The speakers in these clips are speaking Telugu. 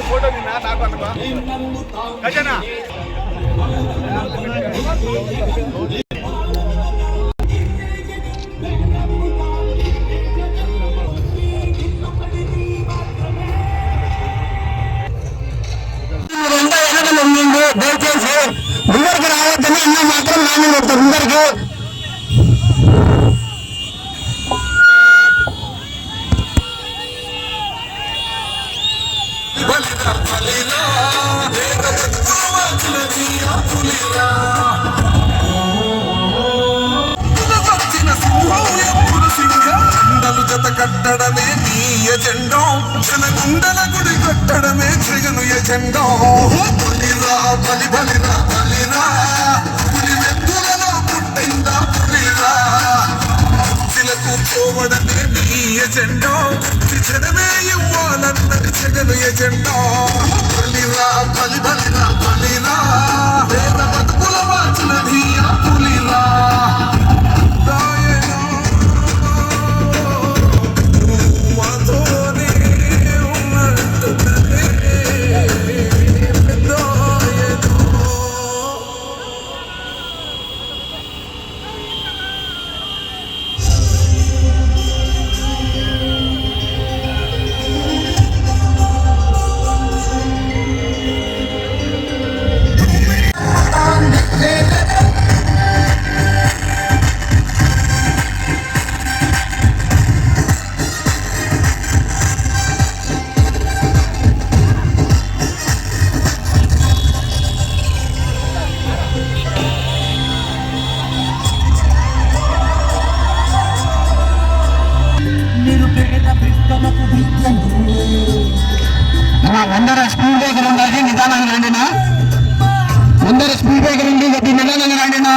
ఫోటో ఖజానా దయచేసి ముందరికి రావద్దని అన్న మాత్రం నాన్న కొడతారు ముందరికి. జత కట్టడమే నీ ఎజెండా, జనగుండల గుడి కట్టడమే జగను ఎజెండా. బలిరా బలి బలిరా బలిరా, పులి వెత్తులలో పుట్టిందా పులిరా. శిల కూర్చోవడమే నీ ఎజెండా, జనమే ఇవ్వాలన్నది జగను ఎజెండా. బలిరా బలి బలిరా బలిరా, పేద బతుకుల వాచినది ఆ పులిరా. ముందర స్పీడ్ బ్రేకర్ ఉండాలి, నిదానంగా రండినా. ముందర స్పీడ్ బ్రేకర్ ఉండి కొద్ది నిదానంగా రండినా.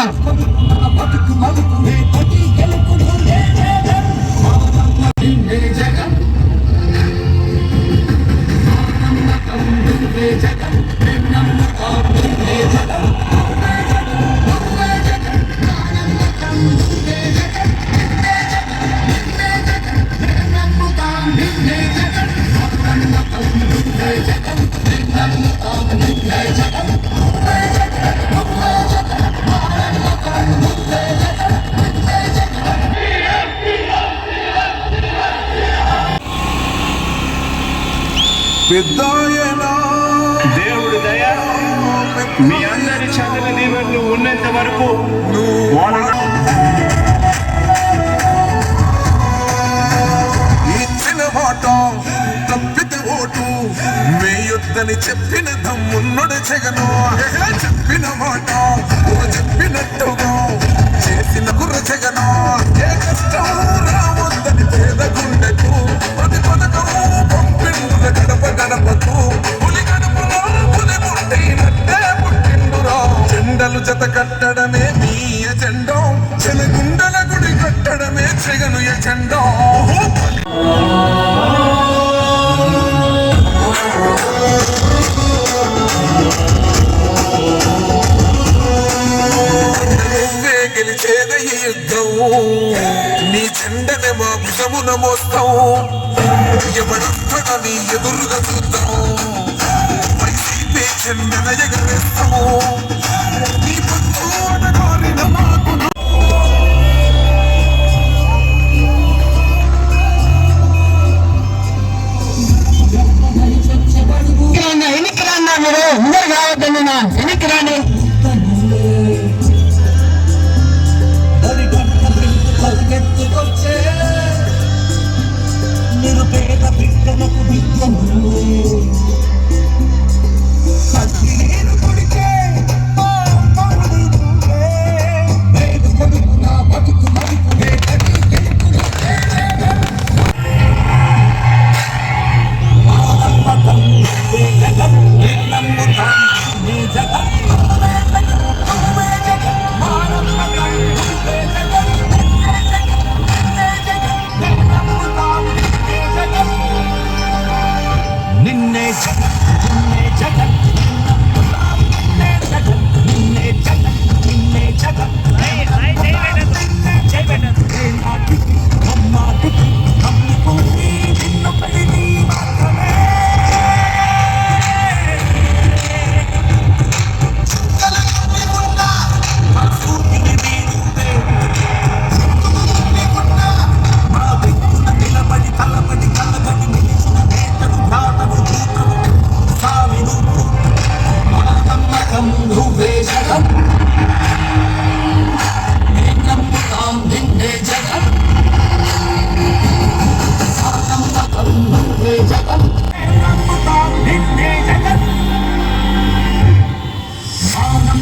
దేవుడి దయ మీ అందరి చల్లని దీవెనలు ఉన్నంత వరకు ఇచ్చిన మాట తప్పితే ఓటు వేయొద్దని చెప్పిన దమ్మున్నడు జగను. చెప్పిన మాట చెప్పినట్టుగా చేసిన గుర్ర జగను. ఏ కష్టం రావద్దని పేద గుండెకు ప్రతి పథకము పంపిండుల గడప గడపకు. పులి గడపలో పులి పుట్టినట్టే పుట్టిండురా. జెండలు జత కట్టడమే నీ ఎజెండా, జనగుండల గుడి కట్టడమే జగను ఎజెండా. నువ్వే గెలిచేద ఈ యుద్ధం, నీ జెండనే మా భుజమున మోస్తాం. ఎవడొస్తాడో నీ ఎదురుగా చూద్దాం, వైసీపీ జెండన ఎగరేస్తాము. నీ పట్టు అడగారిన మాకు ఎన్నిక రాన్నా, మీరు ముందర కావద్దండి, ఎన్నిక రాండి. నిరుపేద బిడ్డలకు విద్యను నిన్న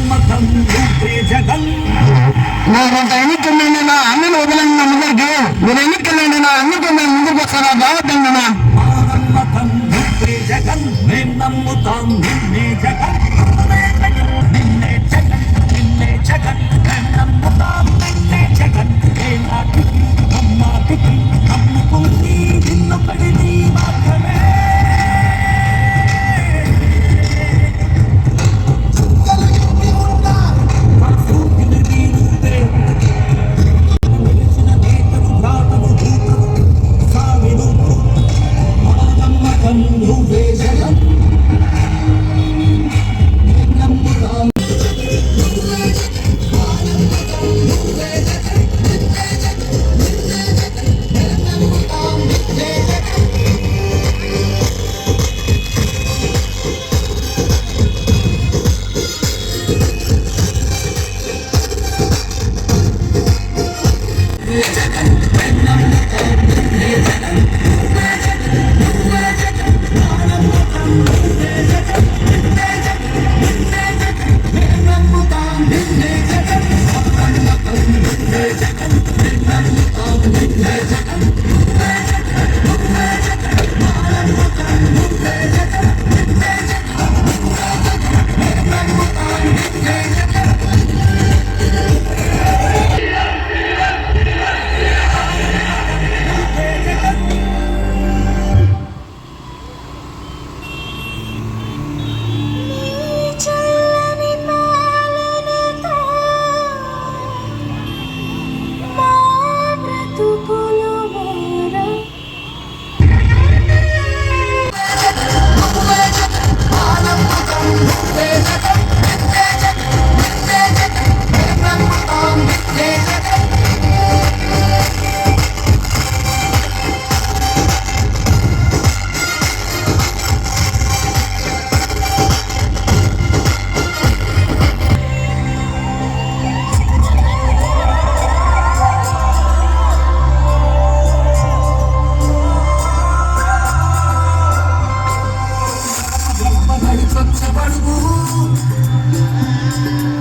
నమ్మకం నువ్వే జగన్. నేను ఎన్నికలండి నా అన్నను వదలండి నా ముందరికి. మీరు ఎన్నికలండి నా అన్నకు మేము ముందుకు వస్తారా రావద్దండి నా. మా నమ్మకం నువ్వే జగన్, మేం నమ్ముతాం నిన్నే జగన్. నిన్నే జగన్, నిన్నే జగన్, మేం నమ్ముతాం నిన్నే జగన్. ఏ నాటికి అమ్మాటికి నమ్ముకుంది నిన్నొకడిని మాత్రమే. నువ్వే జగన్, నమ్ముతాం.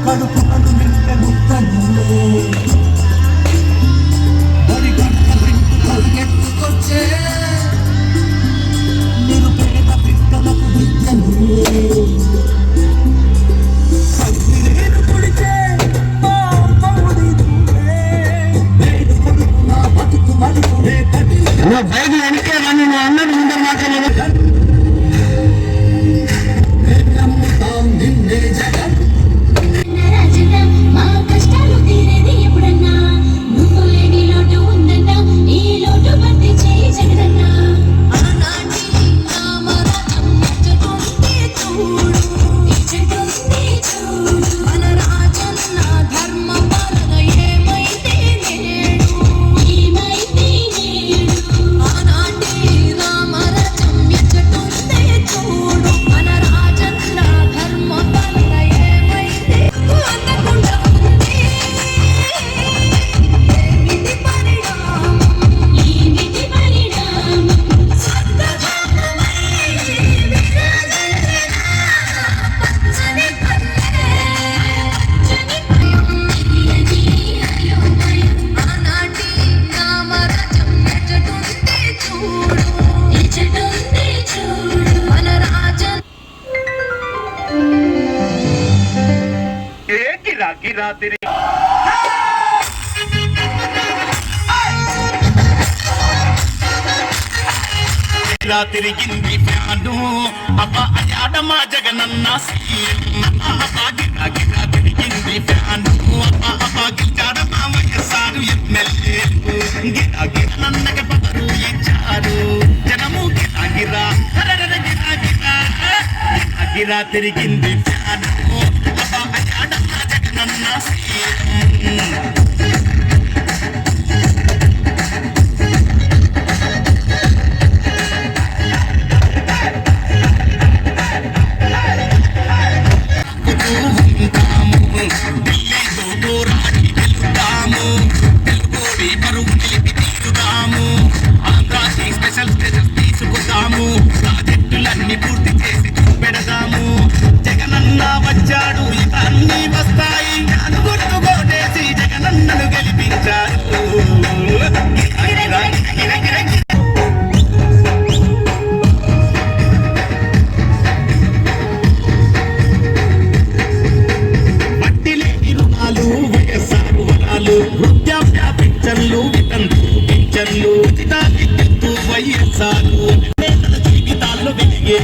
కడుపునను నింపె ముత్తనులే బడి గంట వింటు పరిగెత్తుకొచ్చే నిరుపేద పిట్టలకు విద్యనులే. కత్తిరేను పొడిచే మా అమ్మవుడి నువ్వే, నేడు కొడుకు నా బతుకు మలుపులే కటి. నువ్వు బయట వెనకే రాని నా అన్నను ముందర మాట్లాడలేదు. నమ్ముతాం నిన్నే జగన్. మా కష్టాలు తీరేది ఎప్పుడన్నా, నువ్వు లేని లోటు ఉందన్నా, ఈ లోటు భర్తీ చేయి జగదన్నా. ఆనాటి రామరాజం ఎచ్చటుంది చూడు, ఎచ్చటుంది చూడు, మన రాజన్న ధర్మ పాలన ఏమైతే నేడు, ఏమైతే నేడు. ఆనాటి రామరాజం ఎచ్చటుంది చూడు, మన రాజన్న ధర్మ పాలన ఏమైతే అందకుండా ఉంది. ఏమిటి పరిణామం, ఏమిటి పరిణామం, స్వర్గధామమై విరాజిల్లిన పచ్చని పల్లె, పచ్చని పల్లె అయోమయం. ఆనాటి రామరాజం ఎచ్చటుంది చూడు, ఎచ్చటుంది చూడు, మన రాజన్. ఏ గిరా గిరా తిరిగి ఇలా తిరిగింది ఫ్యాను అబ్బా అయాడమా జగనన్న సీఎం అబ్బా గిరా గిరా తిరిగింది ఫ్యాను అబ్బా అబ్బా గిల్చాడ మామయ్యసారు ఎమ్మెల్యే గిరా గిరా నన్నకి పదరు ఇచ్చారు జనము గిరా గిరా గిరా గిరా గిరా తిరిగింది ఫ్యాను అబ్బా అయాడమా జగనన్న సీఎం. ప్రాజెక్టులన్నీ పూర్తి చేసి పెడదాము. జగనన్న వచ్చాడు ఇక అన్ని ఏ